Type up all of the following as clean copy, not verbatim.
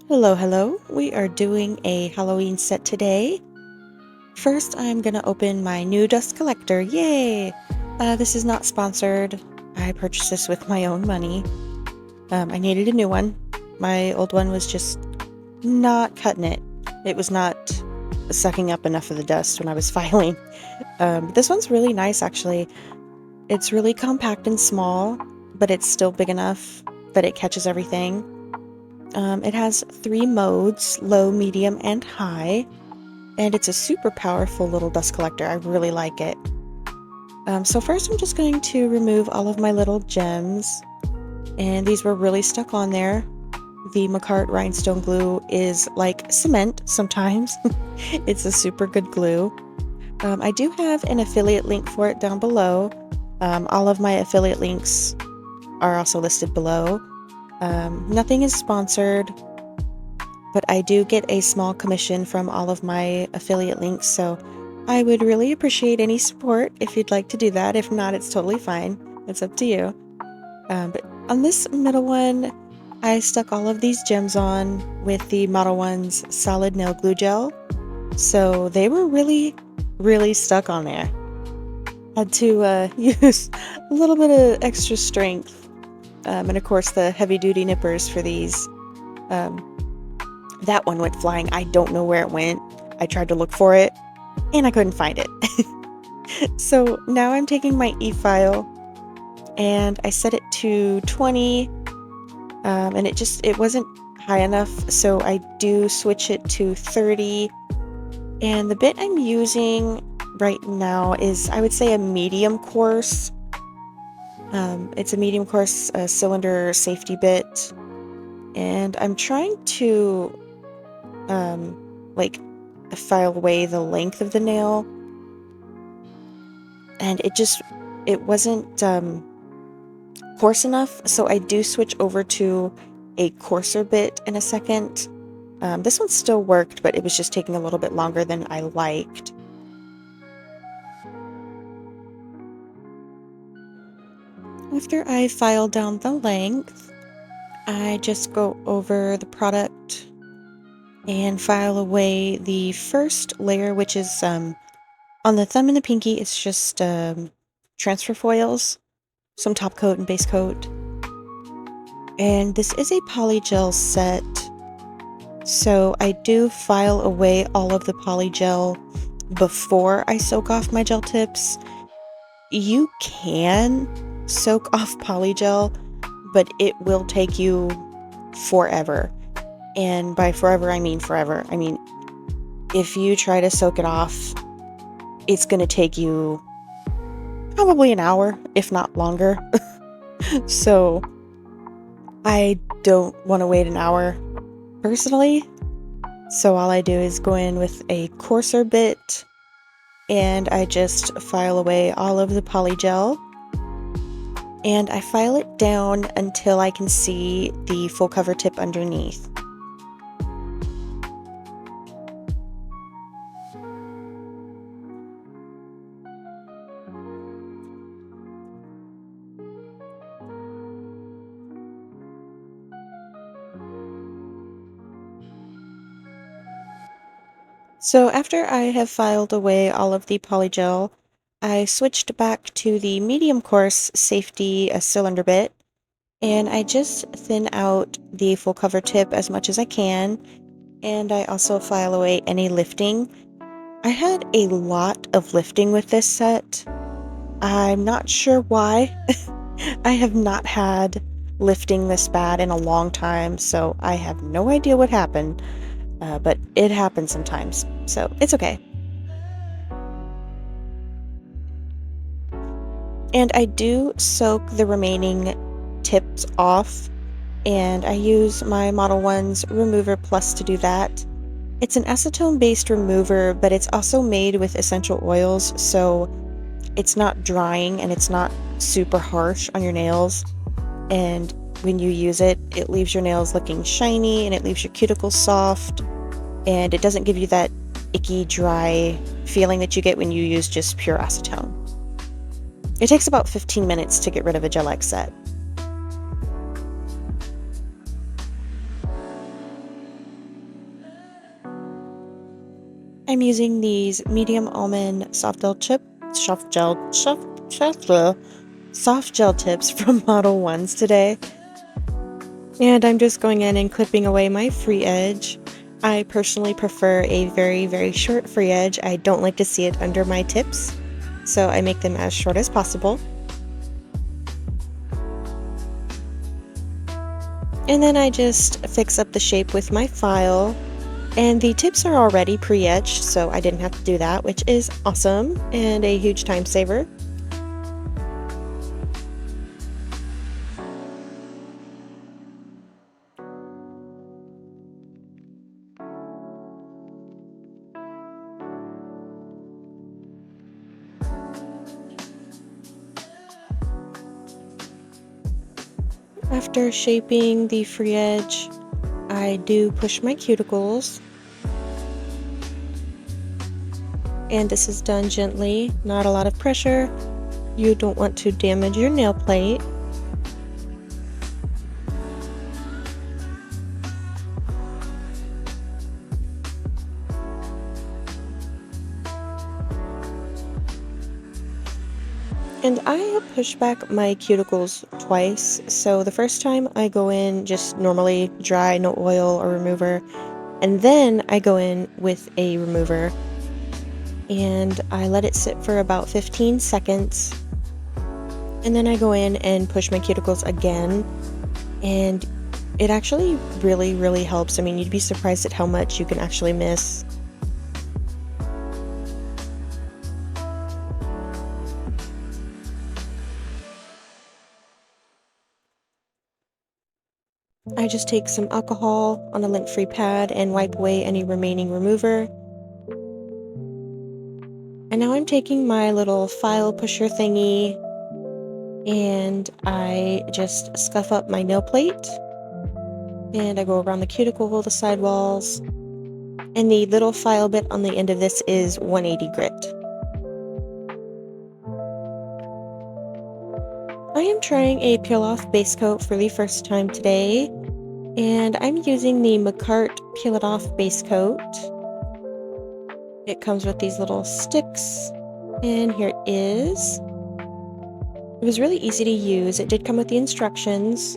Hello, hello. We are doing a Halloween set today. First, I'm gonna open my new dust collector. Yay! This is not sponsored. I purchased this with my own money. I needed a new one. My old one was just not cutting it. It was not sucking up enough of the dust when I was filing. This one's really nice, actually. It's really compact and small, but it's still big enough that it catches everything. It has 3 modes, low, medium, and high, and it's a super powerful little dust collector. I really like it. So first I'm just going to remove all of my little gems, and these were really stuck on there. The Macart rhinestone glue is like cement sometimes. It's a super good glue. I do have an affiliate link for it down below. All of my affiliate links are also listed below. Nothing is sponsored, but I do get a small commission from all of my affiliate links, so I would really appreciate any support if you'd like to do that. If not, it's totally fine. It's up to you. But on this middle one, I stuck all of these gems on with the Model 1's solid nail glue gel, so they were really stuck on there. Had to use a little bit of extra strength. And of course the heavy-duty nippers for these. That one went flying. I don't know where it went. I tried to look for it, and I couldn't find it. So now I'm taking my e-file, and I set it to 20, and it wasn't high enough, so I do switch it to 30. And the bit I'm using right now is, I would say, a medium coarse. It's a medium coarse cylinder safety bit, and I'm trying to like file away the length of the nail, and it wasn't coarse enough, so I do switch over to a coarser bit in a second. This one still worked, but it was just taking a little bit longer than I liked. After I file down the length, I just go over the product and file away the first layer, which is on the thumb and the pinky. It's just transfer foils, some top coat and base coat. And this is a polygel set, so I do file away all of the polygel before I soak off my gel tips. You can soak off polygel, but it will take you forever. And by forever, I mean forever. I mean, if you try to soak it off, it's going to take you probably an hour, if not longer. So I don't want to wait an hour personally. So all I do is go in with a coarser bit, and I just file away all of the polygel. And I file it down until I can see the full cover tip underneath. So after I have filed away all of the polygel, I switched back to the medium coarse safety cylinder bit, and I just thin out the full cover tip as much as I can, and I also file away any lifting. I had a lot of lifting with this set. I'm not sure why. I have not had lifting this bad in a long time, so I have no idea what happened. But it happens sometimes, so it's okay. And I do soak the remaining tips off, and I use my Model 1's Remover Plus to do that. It's an acetone-based remover, but it's also made with essential oils, so it's not drying and it's not super harsh on your nails. And when you use it, it leaves your nails looking shiny, and it leaves your cuticles soft, and it doesn't give you that icky, dry feeling that you get when you use just pure acetone. It takes about 15 minutes to get rid of a gel-like set. I'm using these medium almond soft gel tips from Model 1s today. And I'm just going in and clipping away my free edge. I personally prefer a very, very short free edge. I don't like to see it under my tips, so I make them as short as possible. And then I just fix up the shape with my file. And the tips are already pre-etched, so I didn't have to do that, which is awesome and a huge time saver. After shaping the free edge, I do push my cuticles. And this is done gently, not a lot of pressure. You don't want to damage your nail plate. And I push back my cuticles twice. So the first time I go in just normally dry, no oil or remover. And then I go in with a remover. And I let it sit for about 15 seconds. And then I go in and push my cuticles again. And it actually really, really helps. I mean, you'd be surprised at how much you can actually miss. I just take some alcohol on a lint-free pad and wipe away any remaining remover. And now I'm taking my little file pusher thingy and I just scuff up my nail plate. And I go around the cuticle, the sidewalls, and the little file bit on the end of this is 180 grit. I am trying a peel-off base coat for the first time today, and I'm using the McCart Peel It Off base coat. It comes with these little sticks, and here it is. It was really easy to use. It did come with the instructions,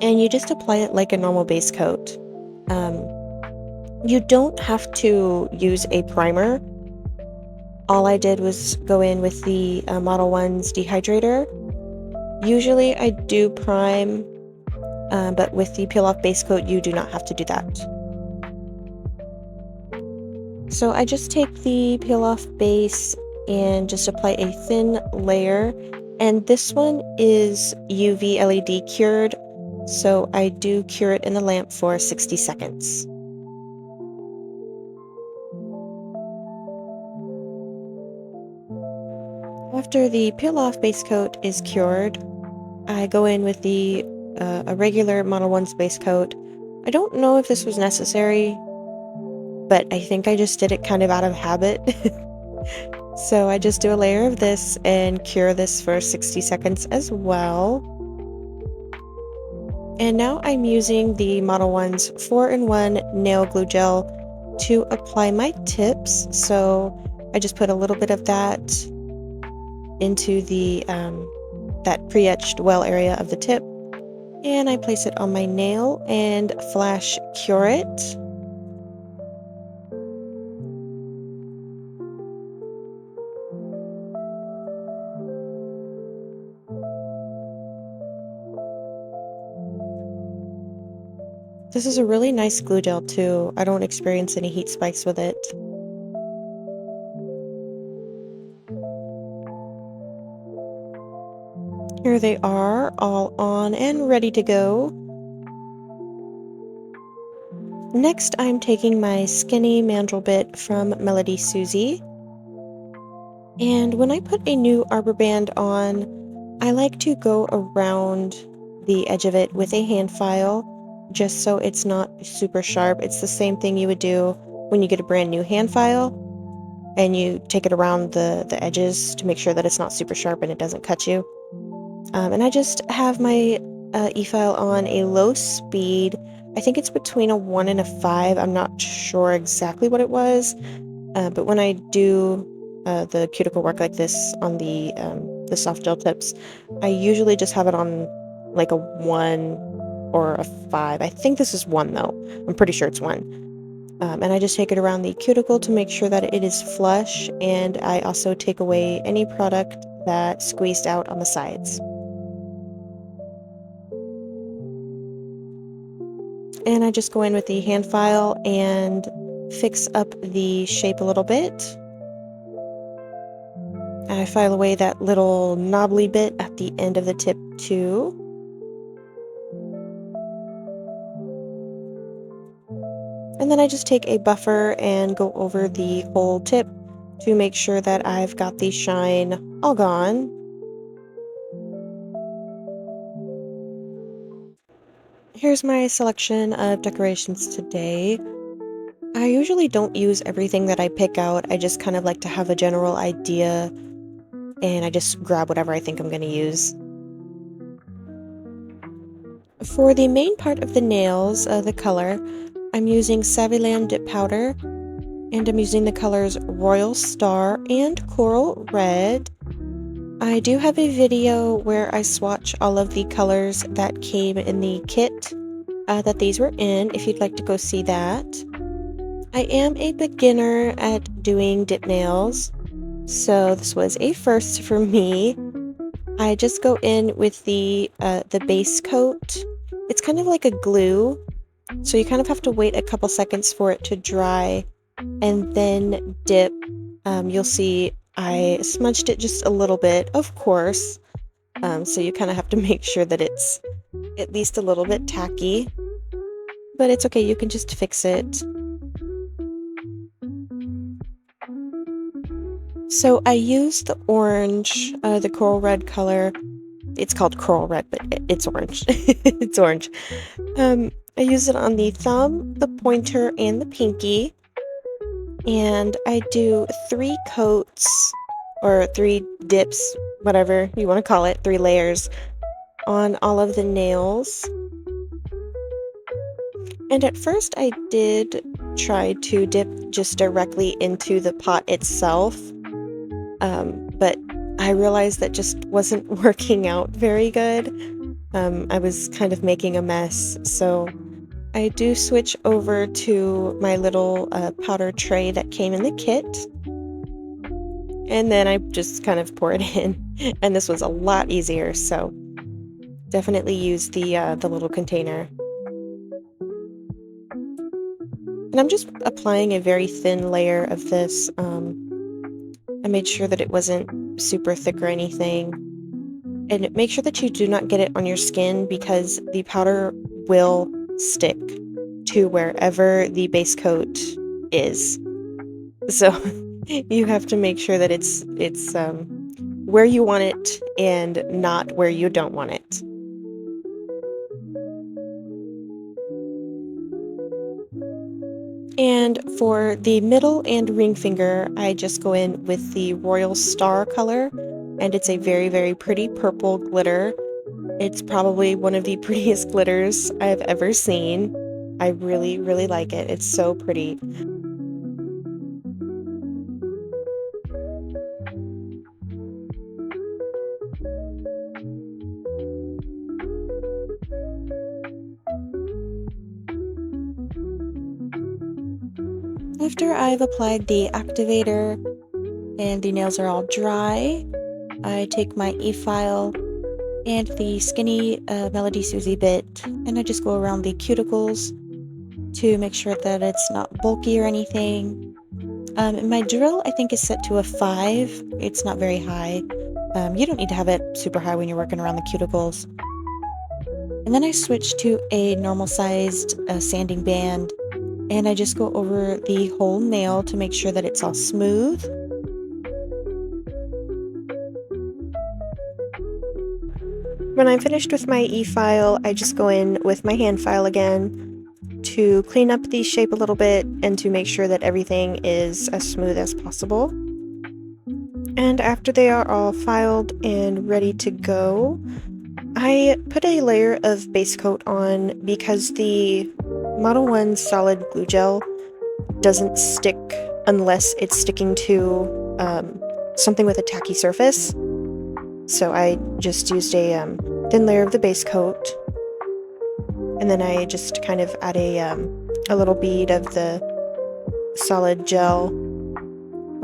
and you just apply it like a normal base coat. You don't have to use a primer. All I did was go in with the Model 1's dehydrator. Usually I do prime, but with the peel-off base coat, you do not have to do that. So I just take the peel-off base and just apply a thin layer. And this one is UV LED cured, so I do cure it in the lamp for 60 seconds. After the peel-off base coat is cured, I go in with the a regular Model 1's base coat. I don't know if this was necessary, but I think I just did it kind of out of habit. So I just do a layer of this and cure this for 60 seconds as well. And now I'm using the Model 1's 4-in-1 nail glue gel to apply my tips. So I just put a little bit of that into the that pre-etched well area of the tip, and I place it on my nail and flash cure it. This is a really nice glue gel too. I don't experience any heat spikes with it. Here they are, all on and ready to go. Next, I'm taking my skinny mandrel bit from Melody Susie. And when I put a new arbor band on, I like to go around the edge of it with a hand file, just so it's not super sharp. It's the same thing you would do when you get a brand new hand file, and you take it around the edges to make sure that it's not super sharp and it doesn't cut you. And I just have my e-file on a low speed I think it's between a 1 and a 5. I'm not sure exactly what it was, but when I do the cuticle work like this on the soft gel tips, I usually just have it on like a 1 or a 5. I think this is 1 though. I'm pretty sure it's 1. And I just take it around the cuticle to make sure that it is flush, and I also take away any product that squeezed out on the sides. And I just go in with the hand file and fix up the shape a little bit. I file away that little knobbly bit at the end of the tip too. And then I just take a buffer and go over the whole tip to make sure that I've got the shine all gone. Here's my selection of decorations today. I usually don't use everything that I pick out. I just kind of like to have a general idea, and I just grab whatever I think I'm going to use. For the main part of the nails, the color, I'm using Savvyland Dip Powder, and I'm using the colors Royal Star and Coral Red. I do have a video where I swatch all of the colors that came in the kit that these were in, if you'd like to go see that. I am a beginner at doing dip nails, so this was a first for me. I just go in with the base coat. It's kind of like a glue, so you kind of have to wait a couple seconds for it to dry and then dip. You'll see I smudged it just a little bit, of course, so you kind of have to make sure that it's at least a little bit tacky, but it's okay, you can just fix it. So I use the orange, the coral red color. It's called coral red, but it's orange. It's orange. I use it on the thumb, the pointer, and the pinky. And I do 3 coats, or 3 dips, whatever you want to call it, 3 layers on all of the nails. And at first I did try to dip just directly into the pot itself, but I realized that just wasn't working out very good. I was kind of making a mess, so I do switch over to my little powder tray that came in the kit, and then I just kind of pour it in, and this was a lot easier, so definitely use the little container. And I'm just applying a very thin layer of this. I made sure that it wasn't super thick or anything. And make sure that you do not get it on your skin, because the powder will stick to wherever the base coat is. So you have to make sure that it's where you want it and not where you don't want it. And for the middle and ring finger, I just go in with the Royal Star color, and it's a very, very pretty purple glitter. It's probably one of the prettiest glitters I've ever seen. I really, really like it. It's so pretty. After I've applied the activator and the nails are all dry, I take my e-file and the skinny Melody Susie bit, and I just go around the cuticles to make sure that it's not bulky or anything. My drill, I think, is set to a 5. It's not very high. You don't need to have it super high when you're working around the cuticles. And then I switch to a normal-sized sanding band, and I just go over the whole nail to make sure that it's all smooth. When I'm finished with my e-file, I just go in with my hand file again to clean up the shape a little bit and to make sure that everything is as smooth as possible. And after they are all filed and ready to go, I put a layer of base coat on, because the Model 1 solid glue gel doesn't stick unless it's sticking to something with a tacky surface. So I just used a thin layer of the base coat, and then I just kind of add a little bead of the solid gel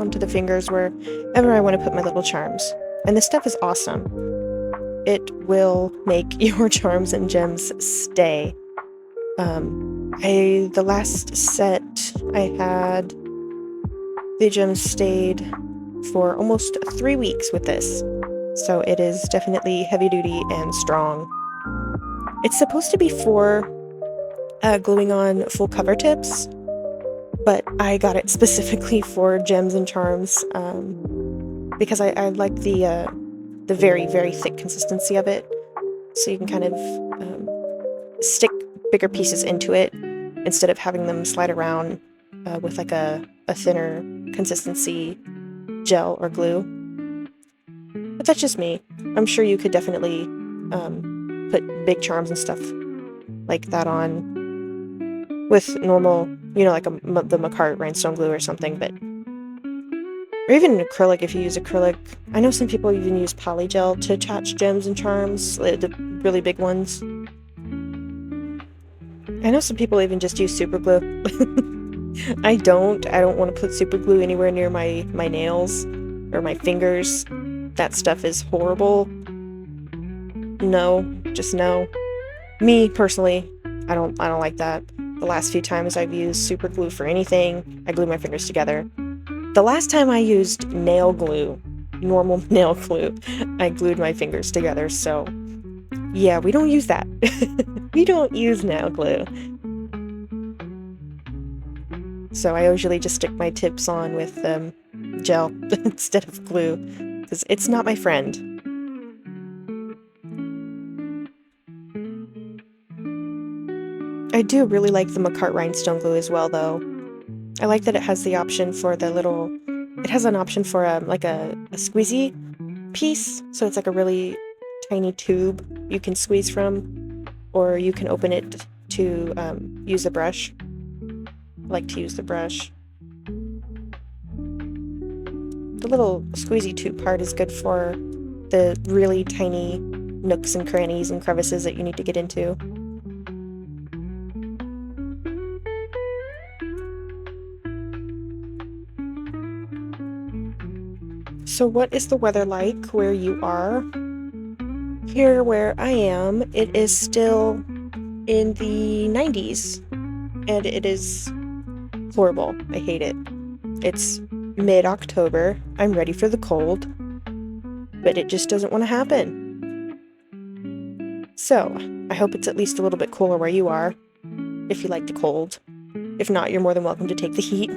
onto the fingers wherever I want to put my little charms. And this stuff is awesome. It will make your charms and gems stay. The last set I had, the gems stayed for almost 3 weeks with this. So it is definitely heavy duty and strong. It's supposed to be for gluing on full cover tips, but I got it specifically for gems and charms because I like the very, very thick consistency of it. So you can kind of stick bigger pieces into it instead of having them slide around with like a thinner consistency gel or glue. But that's just me. I'm sure you could definitely put big charms and stuff like that on with normal, like the Macart rhinestone glue or something, or even acrylic if you use acrylic. I know some people even use polygel to attach gems and charms, the really big ones. I know some people even just use super glue. I don't want to put super glue anywhere near my nails or my fingers. That stuff is horrible. No, just no. Me personally, I don't like that. The last few times I've used super glue for anything, I glue my fingers together. The last time I used nail glue, normal nail glue, I glued my fingers together, so yeah, we don't use that. We don't use nail glue. So I usually just stick my tips on with gel instead of glue, because it's not my friend. I do really like the Macart rhinestone glue as well, though. I like that it has the option for it has an option for like a squeezy piece, so it's like a really tiny tube you can squeeze from, or you can open it to use a brush. I like to use the brush. The little squeezy tube part is good for the really tiny nooks and crannies and crevices that you need to get into. So what is the weather like where you are? Here where I am, it is still in the 90s, and it is horrible. I hate it. It's mid-October. I'm ready for the cold, but it just doesn't want to happen. So, I hope it's at least a little bit cooler where you are, if you like the cold. If not, you're more than welcome to take the heat.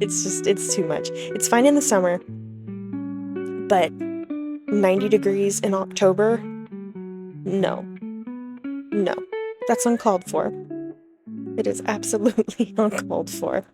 It's too much. It's fine in the summer, but 90 degrees in October? No. No. That's uncalled for. It is absolutely uncalled for.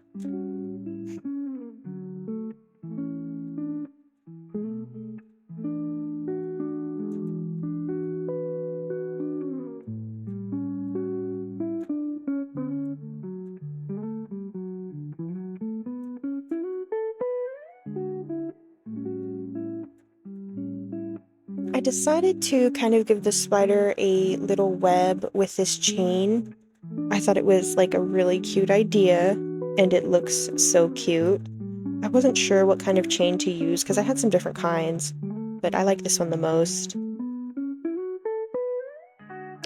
I decided to kind of give the spider a little web with this chain. I thought it was like a really cute idea, and it looks so cute. I wasn't sure what kind of chain to use because I had some different kinds, but I like this one the most.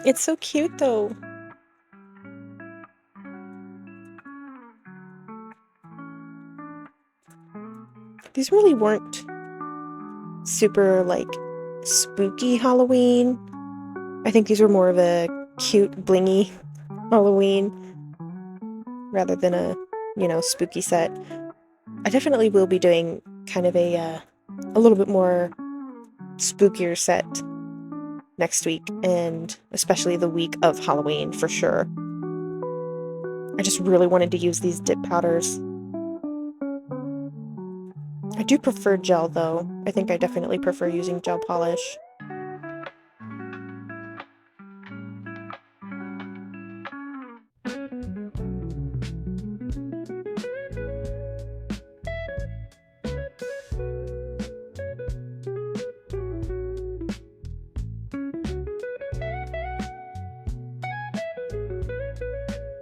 It's so cute though. These really weren't super like spooky Halloween. I think these were more of a cute, blingy Halloween rather than a, spooky set. I definitely will be doing kind of a little bit more spookier set next week, and especially the week of Halloween for sure. I just really wanted to use these dip powders. I do prefer gel though. I think I definitely prefer using gel polish.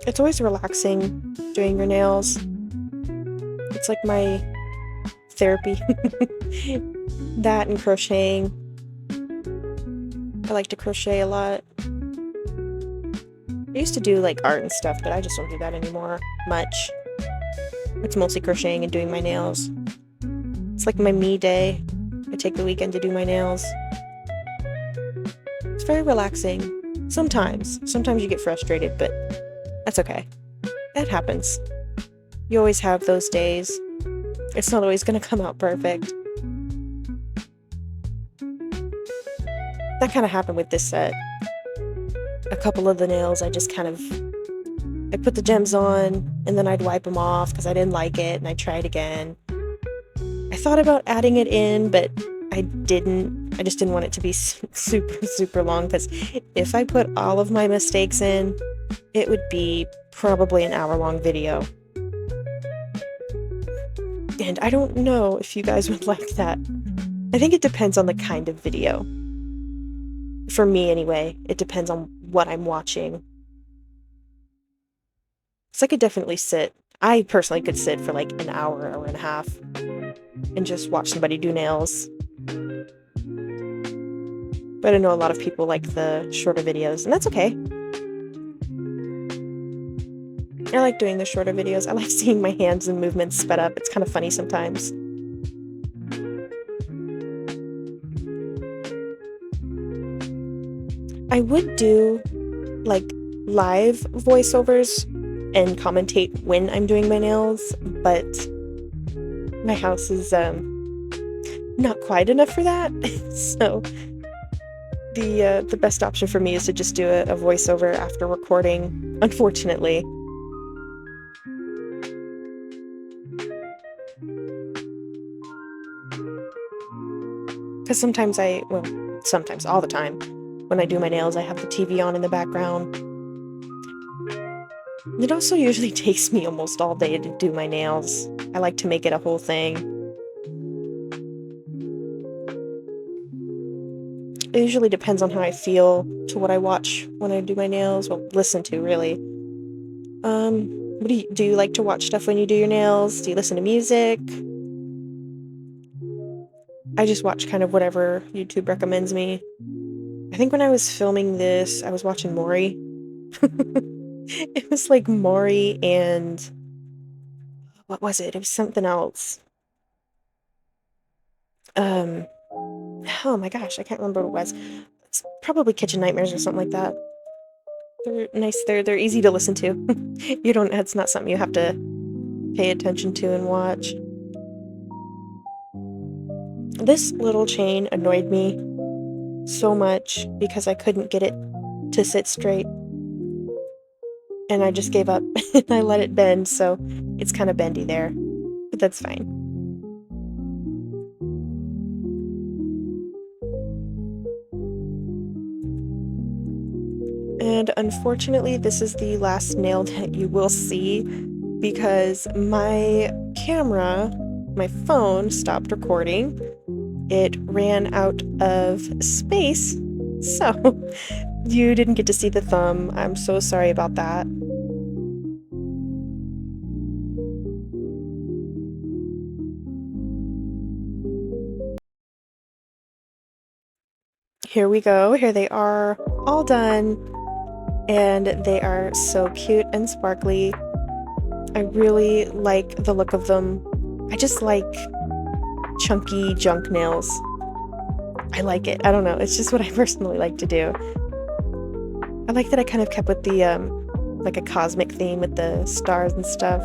It's always relaxing doing your nails. It's like my therapy. That and crocheting. I like to crochet a lot. I used to do like art and stuff, but I just don't do that anymore much. It's mostly crocheting and doing my nails. It's like my me day. I take the weekend to do my nails. It's very relaxing. Sometimes you get frustrated, but that's okay. That happens. You always have those days. It's not always going to come out perfect. That kind of happened with this set. A couple of the nails I just kind of... I put the gems on, and then I'd wipe them off because I didn't like it, and I'd try it again. I thought about adding it in, but I didn't. I just didn't want it to be super long, because if I put all of my mistakes in, it would be probably an hour-long video. And I don't know if you guys would like that. I think it depends on the kind of video. For me, anyway, it depends on what I'm watching. So I could definitely sit. I personally could sit for like an hour and a half and just watch somebody do nails. But I know a lot of people like the shorter videos, and that's okay. I like doing the shorter videos. I like seeing my hands and movements sped up. It's kind of funny sometimes. I would do like live voiceovers and commentate when I'm doing my nails, but my house is not quite enough for that. So the best option for me is to just do a voiceover after recording, unfortunately. Because sometimes all the time, when I do my nails, I have the TV on in the background. It also usually takes me almost all day to do my nails. I like to make it a whole thing. It usually depends on how I feel to what I watch when I do my nails. Well, listen to, really. What do you like to watch stuff when you do your nails? Do you listen to music? I just watch kind of whatever YouTube recommends me. I think when I was filming this, I was watching Maury. It was like Maury and... what was it? It was something else. Oh my gosh, I can't remember what it was. It's probably Kitchen Nightmares or something like that. They're nice, they're easy to listen to. It's not something you have to pay attention to and watch. This little chain annoyed me so much because I couldn't get it to sit straight. And I just gave up and I let it bend, so it's kind of bendy there. But that's fine. And unfortunately, this is the last nail that you will see because my camera, my phone, stopped recording. It ran out of space, so you didn't get to see the thumb. I'm so sorry about that. Here we go. Here they are, all done. And they are so cute and sparkly. I really like the look of them. I just like chunky junk nails. I like it. I don't know. It's just what I personally like to do. I like that I kind of kept with the, like a cosmic theme with the stars and stuff.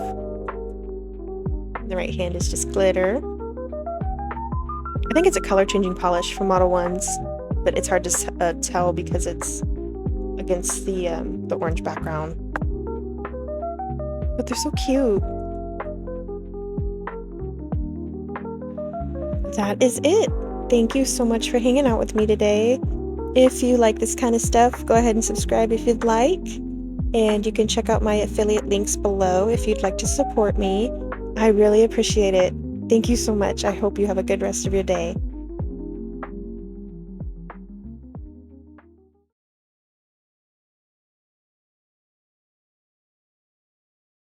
The right hand is just glitter. I think it's a color-changing polish from Model 1s, but it's hard to tell because it's against the orange background. But they're so cute. That is it. Thank you so much for hanging out with me today. If you like this kind of stuff, go ahead and subscribe if you'd like. And you can check out my affiliate links below if you'd like to support me. I really appreciate it. Thank you so much. I hope you have a good rest of your day.